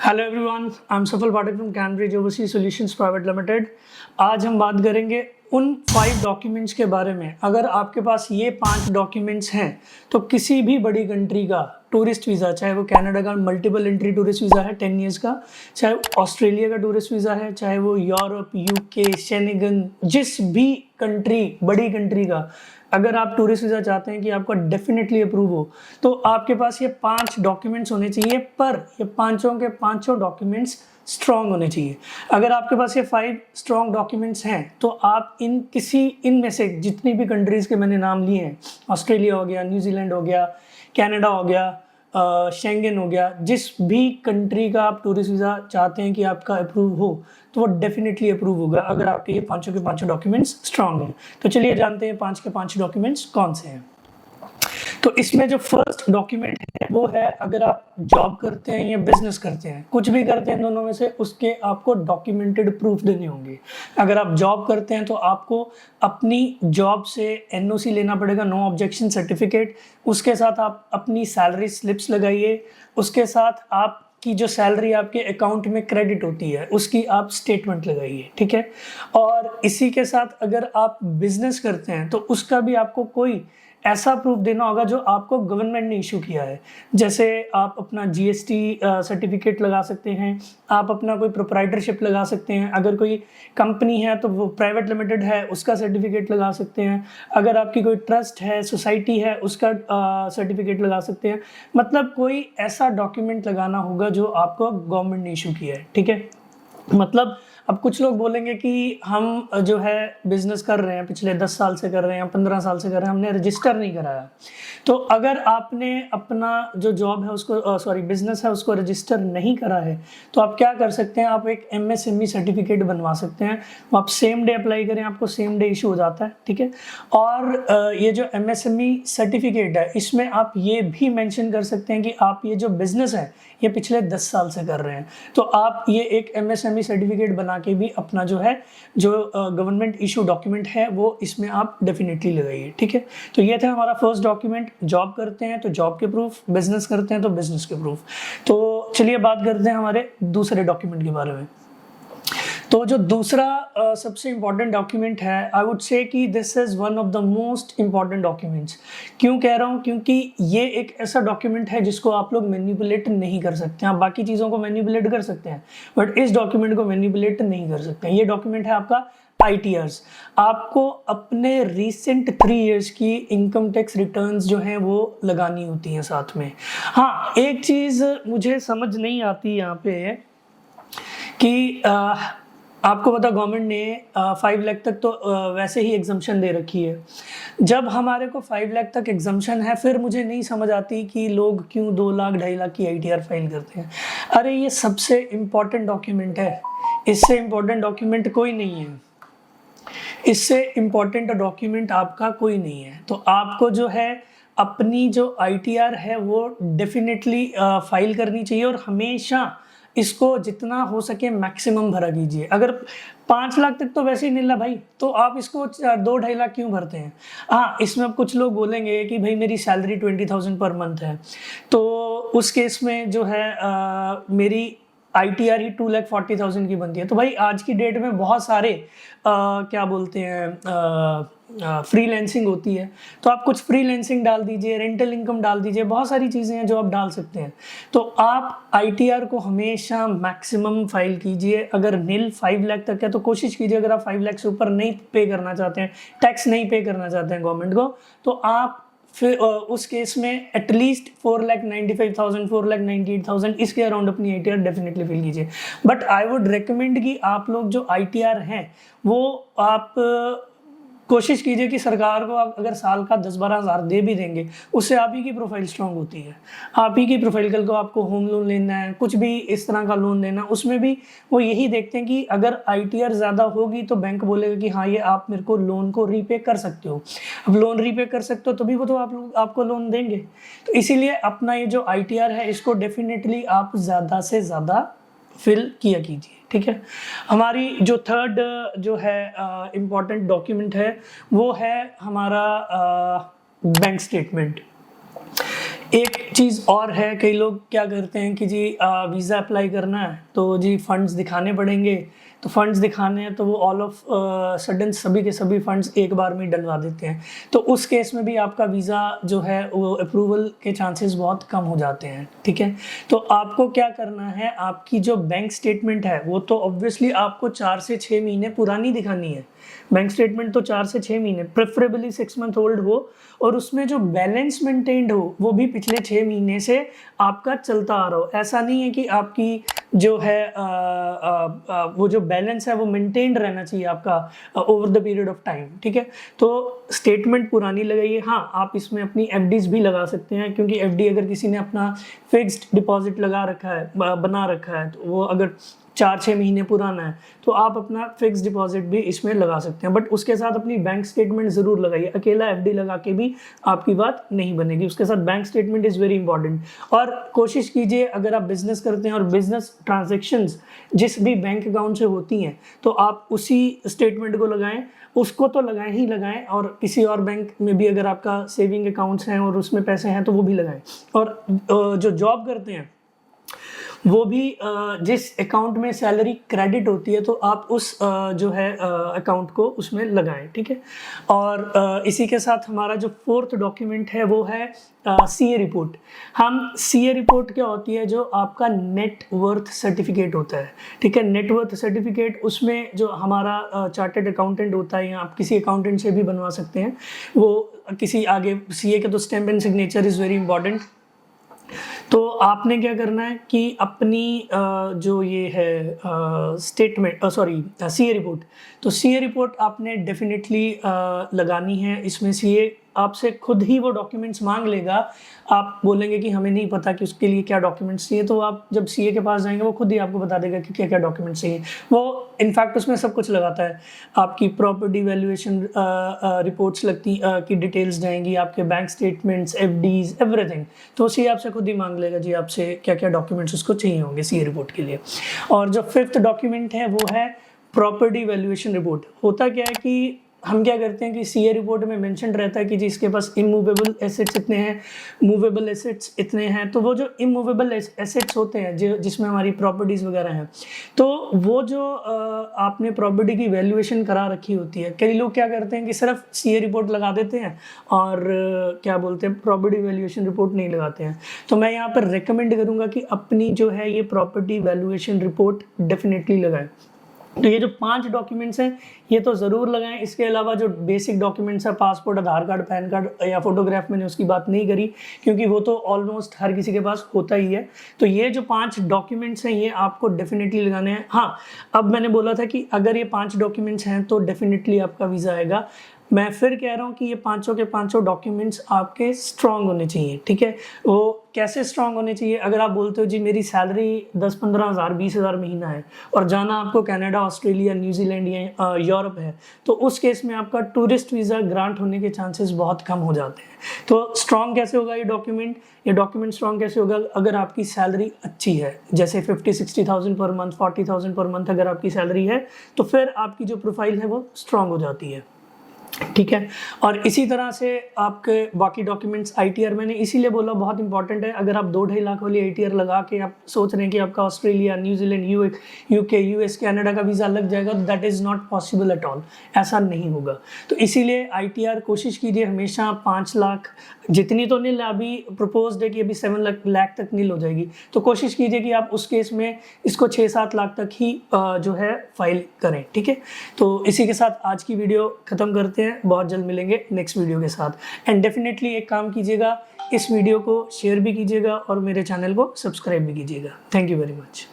Hello everyone, I am Safal Pathak from Cambridge overseas solutions private limited. आज हम बात करेंगे उन 5 डॉक्यूमेंट्स के बारे में। अगर आपके पास ये 5 डॉक्यूमेंट्स हैं तो किसी भी बड़ी कंट्री का टूरिस्ट वीज़ा, चाहे वो कनाडा का मल्टीपल एंट्री टूरिस्ट वीज़ा है 10 ईयर्स का, चाहे ऑस्ट्रेलिया का टूरिस्ट वीज़ा है, चाहे वो यूरोप, यूके, शेनिगन, जिस भी कंट्री, बड़ी कंट्री का अगर आप टूरिस्ट वीज़ा चाहते हैं कि आपका डेफिनेटली अप्रूव हो, तो आपके पास ये 5 डॉक्यूमेंट्स होने चाहिए। पर ये पांचों के पांचों डॉक्यूमेंट्स स्ट्रॉन्ग होने चाहिए। अगर आपके पास ये 5 स्ट्रॉन्ग डॉक्यूमेंट्स हैं तो आप इनमें से जितनी भी कंट्रीज़ के मैंने नाम लिए हैं, ऑस्ट्रेलिया हो गया, न्यूजीलैंड हो गया, कनाडा हो गया, शेंगन हो गया, जिस भी कंट्री का आप टूरिस्ट वीज़ा चाहते हैं कि आपका अप्रूव हो, तो वो डेफिनेटली अप्रूव होगा अगर आपके ये पांचों के पांचों डॉक्यूमेंट्स स्ट्रांग हैं। तो चलिए जानते हैं 5 के 5 डॉक्यूमेंट्स कौन से हैं। तो इसमें जो फर्स्ट डॉक्यूमेंट है वो है, अगर आप जॉब करते हैं या बिजनेस करते हैं, कुछ भी करते हैं दोनों में से, उसके आपको डॉक्यूमेंटेड प्रूफ देने होंगे। अगर आप जॉब करते हैं तो आपको अपनी जॉब से एनओसी लेना पड़ेगा, नो ऑब्जेक्शन सर्टिफिकेट। उसके साथ आप अपनी सैलरी स्लिप्स लगाइए। उसके साथ आप कि जो सैलरी आपके अकाउंट में क्रेडिट होती है उसकी आप स्टेटमेंट लगाइए, ठीक है। और इसी के साथ अगर आप बिजनेस करते हैं तो उसका भी आपको कोई ऐसा प्रूफ देना होगा जो आपको गवर्नमेंट ने इशू किया है। जैसे आप अपना जीएसटी सर्टिफिकेट लगा सकते हैं, आप अपना कोई प्रोप्राइटरशिप लगा सकते हैं, अगर कोई कंपनी है तो वो प्राइवेट लिमिटेड है उसका सर्टिफिकेट लगा सकते हैं, अगर आपकी कोई ट्रस्ट है, सोसाइटी है, उसका सर्टिफिकेट लगा सकते हैं। मतलब कोई ऐसा डॉक्यूमेंट लगाना होगा जो आपको गवर्नमेंट ने इशू किया है, ठीक है। मतलब अब कुछ लोग बोलेंगे कि हम जो है बिजनेस कर रहे हैं, पिछले 10 साल से कर रहे हैं, 15 साल से कर रहे हैं, हमने रजिस्टर नहीं कराया। तो अगर आपने अपना जो जॉब है उसको बिजनेस है उसको रजिस्टर नहीं करा है, तो आप क्या कर सकते हैं, आप एक एमएसएमई सर्टिफिकेट बनवा सकते हैं। वो आप सेम डे अप्लाई करें, आपको सेम डे इशू हो जाता है, ठीक है। और ये जो एमएसएमई सर्टिफिकेट है इसमें आप ये भी मेंशन कर सकते हैं कि आप ये जो बिजनेस है ये पिछले 10 साल से कर रहे हैं। तो आप ये एक एमएसएमई सर्टिफिकेट बना के भी अपना जो है जो गवर्नमेंट इशू डॉक्यूमेंट है वो इसमें आप डेफिनेटली लगाइए, ठीक है। तो ये था हमारा फर्स्ट डॉक्यूमेंट। जॉब करते हैं तो जॉब के प्रूफ, बिजनेस करते हैं तो बिजनेस के प्रूफ। तो चलिए बात करते हैं हमारे दूसरे डॉक्यूमेंट के बारे में। तो जो दूसरा सबसे इम्पॉर्टेंट डॉक्यूमेंट है, आई वुड से कि this is one of the most important documents. क्यों कह रहा हूँ? क्योंकि ये एक ऐसा डॉक्यूमेंट है जिसको आप लोग मैनिपुलेट नहीं कर सकते। आप बाकी चीज़ों को मैनिपुलेट कर सकते हैं बट इस डॉक्यूमेंट को मैनिपुलेट नहीं कर सकते। ये डॉक्यूमेंट है आपका ITRs। आपको अपने रिसेंट 3 इयर्स की इनकम टैक्स रिटर्न्स जो हैं वो लगानी होती हैं साथ में। हाँ, एक चीज़ मुझे समझ नहीं आती यहाँ पे कि आपको पता गवर्नमेंट ने 5 लाख तक तो वैसे ही एग्जम्पशन दे रखी है। जब हमारे को 5 लाख तक एग्जम्पशन है, फिर मुझे नहीं समझ आती कि लोग क्यों 2 लाख 2.5 लाख की ITR फाइल करते हैं। अरे ये सबसे इम्पॉर्टेंट डॉक्यूमेंट है, इससे इम्पॉर्टेंट डॉक्यूमेंट कोई नहीं है। इससे इम्पॉर्टेंट डॉक्यूमेंट आपका कोई नहीं है। तो आपको जो है अपनी जो ITR है वो डेफिनेटली फाइल करनी चाहिए और हमेशा इसको जितना हो सके मैक्सिमम भरा कीजिए। अगर 5 लाख तक तो वैसे ही मिल रहा भाई, तो आप इसको 2-2.5 लाख क्यों भरते हैं? हाँ, इसमें अब कुछ लोग बोलेंगे कि भाई मेरी सैलरी 20,000 पर मंथ है, तो उस केस में जो है मेरी ITR ही 2,40,000 की बनती है। तो भाई आज की डेट में बहुत सारे क्या बोलते हैं फ्रीलैंसिंग होती है, तो आप कुछ फ्रीलैंसिंग डाल दीजिए, रेंटल इनकम डाल दीजिए, बहुत सारी चीज़ें हैं जो आप डाल सकते हैं। तो आप ITR को हमेशा मैक्सिमम फाइल कीजिए। अगर नील 5 लाख तक है तो कोशिश कीजिए, अगर आप 5 लाख से ऊपर नहीं पे करना चाहते हैं, टैक्स नहीं पे करना चाहते हैं गवर्नमेंट को, तो आप फिर उस केस में एटलीस्ट 4,95,000 4,98,000 इसके अराउंड अपनी ITR डेफिनेटली फिल कीजिए। बट आई वुड रिकमेंड कि आप लोग जो ITR हैं वो आप कोशिश कीजिए कि सरकार को आप अगर साल का 10-12 हज़ार दे भी देंगे, उससे आप ही की प्रोफाइल स्ट्रांग होती है। आप ही की प्रोफाइल, कल को आपको होम लोन लेना है, कुछ भी इस तरह का लोन लेना, उसमें भी वो यही देखते हैं कि अगर ITR ज़्यादा होगी तो बैंक बोलेगा कि हाँ ये आप मेरे को लोन को रीपे कर सकते हो। अब लोन रीपे कर सकते हो तभी वो तो आपको लोन देंगे। तो इसीलिए अपना ये जो ITR है इसको डेफिनेटली आप ज़्यादा से ज़्यादा फिल किया कीजिए, ठीक है। हमारी जो थर्ड जो है इम्पॉर्टेंट डॉक्यूमेंट है वो है हमारा बैंक स्टेटमेंट। एक चीज़ और है, कई लोग क्या करते हैं कि जी वीज़ा अप्लाई करना है तो जी फंड्स दिखाने पड़ेंगे, तो फंड्स दिखाने हैं तो वो ऑल ऑफ सडन सभी के सभी फंड्स एक बार में डलवा देते हैं। तो उस केस में भी आपका वीज़ा जो है वो अप्रूवल के चांसेस बहुत कम हो जाते हैं, ठीक है। तो आपको क्या करना है, आपकी जो बैंक स्टेटमेंट है वो तो ऑब्वियसली आपको 4 से 6 महीने पुरानी दिखानी है। बैंक स्टेटमेंट तो 4 से 6 महीने, प्रेफरेबली 6 मंथ ओल्ड हो, और उसमें जो बैलेंस मेंटेन्ड हो वो भी पिछले 6 महीने से आपका चलता आ रहा हो। ऐसा नहीं है कि आपकी जो है वो जो बैलेंस है वो मेंटेन्ड रहना चाहिए आपका over the period of time, ठीक है। तो स्टेटमेंट पुरानी लगाइए। हाँ, आप इसमें अपनी एफडीज भी लगा सकते हैं, क्योंकि एफडी अगर किसी ने अपना फिक्स्ड डिपॉजिट लगा रखा है, बना रखा है, तो वो अगर 4-6 महीने पुराना है तो आप अपना फिक्स डिपॉजिट भी इसमें लगा सकते हैं। बट उसके साथ अपनी बैंक स्टेटमेंट ज़रूर लगाइए। अकेला एफडी लगा के भी आपकी बात नहीं बनेगी, उसके साथ bank statement is very important. और कोशिश कीजिए, अगर आप बिजनेस करते हैं और बिजनेस ट्रांजेक्शन्स जिस भी बैंक अकाउंट से होती हैं तो आप उसी स्टेटमेंट को लगाएं, उसको तो लगाएं ही लगाएं, और किसी और बैंक में भी अगर आपका सेविंग अकाउंट्स हैं और उसमें पैसे हैं तो वो भी लगाएं। और जो जॉब करते हैं वो भी जिस अकाउंट में सैलरी क्रेडिट होती है तो आप उस जो है अकाउंट को उसमें लगाएं, ठीक है। और इसी के साथ हमारा जो 4th डॉक्यूमेंट है वो है सीए रिपोर्ट। हम सीए रिपोर्ट क्या होती है, जो आपका नेट वर्थ सर्टिफिकेट होता है, ठीक है। नेट वर्थ सर्टिफिकेट, उसमें जो हमारा चार्टर्ड अकाउंटेंट होता है, या आप किसी अकाउंटेंट से भी बनवा सकते हैं, वो किसी आगे सीए के तो stamp and signature is very important. तो आपने क्या करना है कि अपनी जो ये है स्टेटमेंट सीए रिपोर्ट, तो सीए रिपोर्ट आपने डेफिनेटली लगानी है। इसमें सीए आपसे खुद ही वो डॉक्यूमेंट्स मांग लेगा। आप बोलेंगे कि हमें नहीं पता कि उसके लिए क्या डॉक्यूमेंट्स चाहिए, तो आप जब सीए के पास जाएंगे वो खुद ही आपको बता देगा कि क्या क्या डॉक्यूमेंट्स चाहिए। वो इनफैक्ट उसमें सब कुछ लगाता है, आपकी प्रॉपर्टी वैल्यूएशन रिपोर्ट्स लगती की डिटेल्स जाएंगी, आपके बैंक स्टेटमेंट्स, एफडीज, एवरीथिंग। तो सीए आपसे खुद ही मांग लेगा जी आपसे क्या क्या डॉक्यूमेंट्स उसको चाहिए होंगे सीए रिपोर्ट के लिए। और जो 5th डॉक्यूमेंट है वो है प्रॉपर्टी वैल्यूएशन रिपोर्ट। होता क्या है कि हम क्या करते हैं कि सीए रिपोर्ट में मेंशन रहता है कि जी इसके पास इमूवेबल एसेट्स इतने हैं, मूवेबल एसेट्स इतने हैं। तो वो जो इमूवेबल एसेट्स होते हैं जो जिसमें हमारी प्रॉपर्टीज़ वगैरह हैं, तो वो जो आपने प्रॉपर्टी की वैल्यूएशन करा रखी होती है। कई लोग क्या करते हैं कि सिर्फ सीए रिपोर्ट लगा देते हैं और क्या बोलते हैं प्रॉपर्टी वैल्यूएशन रिपोर्ट नहीं लगाते हैं। तो मैं यहाँ पर रिकमेंड करूँगा कि अपनी जो है ये प्रॉपर्टी वैल्यूएशन रिपोर्ट डेफिनेटली लगाएं। तो ये जो 5 डॉक्यूमेंट्स हैं ये तो ज़रूर लगाएं। इसके अलावा जो बेसिक डॉक्यूमेंट्स है, पासपोर्ट, आधार कार्ड, पैन कार्ड या फोटोग्राफ, मैंने उसकी बात नहीं करी क्योंकि वो तो ऑलमोस्ट हर किसी के पास होता ही है। तो ये जो 5 डॉक्यूमेंट्स हैं ये आपको डेफिनेटली लगाने हैं। हाँ, अब मैंने बोला था कि अगर ये 5 डॉक्यूमेंट्स हैं तो डेफिनेटली आपका वीज़ा आएगा। मैं फिर कह रहा हूँ कि ये पाँचों के पाँचों डॉक्यूमेंट्स आपके स्ट्रांग होने चाहिए, ठीक है। वो कैसे स्ट्रांग होने चाहिए? अगर आप बोलते हो जी मेरी सैलरी 10-15 हज़ार 20 हज़ार महीना है और जाना आपको कनाडा, ऑस्ट्रेलिया, न्यूजीलैंड या यूरोप है, तो उस केस में आपका टूरिस्ट वीज़ा ग्रांट होने के चांसेस बहुत कम हो जाते हैं। तो स्ट्रांग कैसे होगा ये डॉक्यूमेंट स्ट्रांग कैसे होगा? अगर आपकी सैलरी अच्छी है, जैसे 50-60,000 पर मंथ, 40,000 पर मंथ अगर आपकी सैलरी है, तो फिर आपकी जो प्रोफाइल है वो स्ट्रांग हो जाती है, ठीक है। और इसी तरह से आपके बाकी डॉक्यूमेंट्स, आईटीआर मैंने इसीलिए बोला बहुत इंपॉर्टेंट है। अगर आप 2-2.5 लाख वाली आईटीआर लगा के आप सोच रहे हैं कि आपका Australia, New Zealand, UK, US, Canada का वीज़ा लग जाएगा, that is not possible at all. ऐसा नहीं होगा। तो इसीलिए आईटीआर कोशिश कीजिए हमेशा 5 लाख, जितनी तो नील अभी प्रपोज्ड है कि अभी 7 लाख तक नील हो जाएगी, तो कोशिश कीजिए कि आप उस केस में इसको 6-7 लाख तक ही जो है फाइल करें, ठीक है। तो इसी के साथ आज की वीडियो ख़त्म करते हैं। बहुत जल्द मिलेंगे नेक्स्ट वीडियो के साथ। एंड डेफिनेटली एक काम कीजिएगा, इस वीडियो को शेयर भी कीजिएगा और मेरे चैनल को सब्सक्राइब भी कीजिएगा। Thank you very much.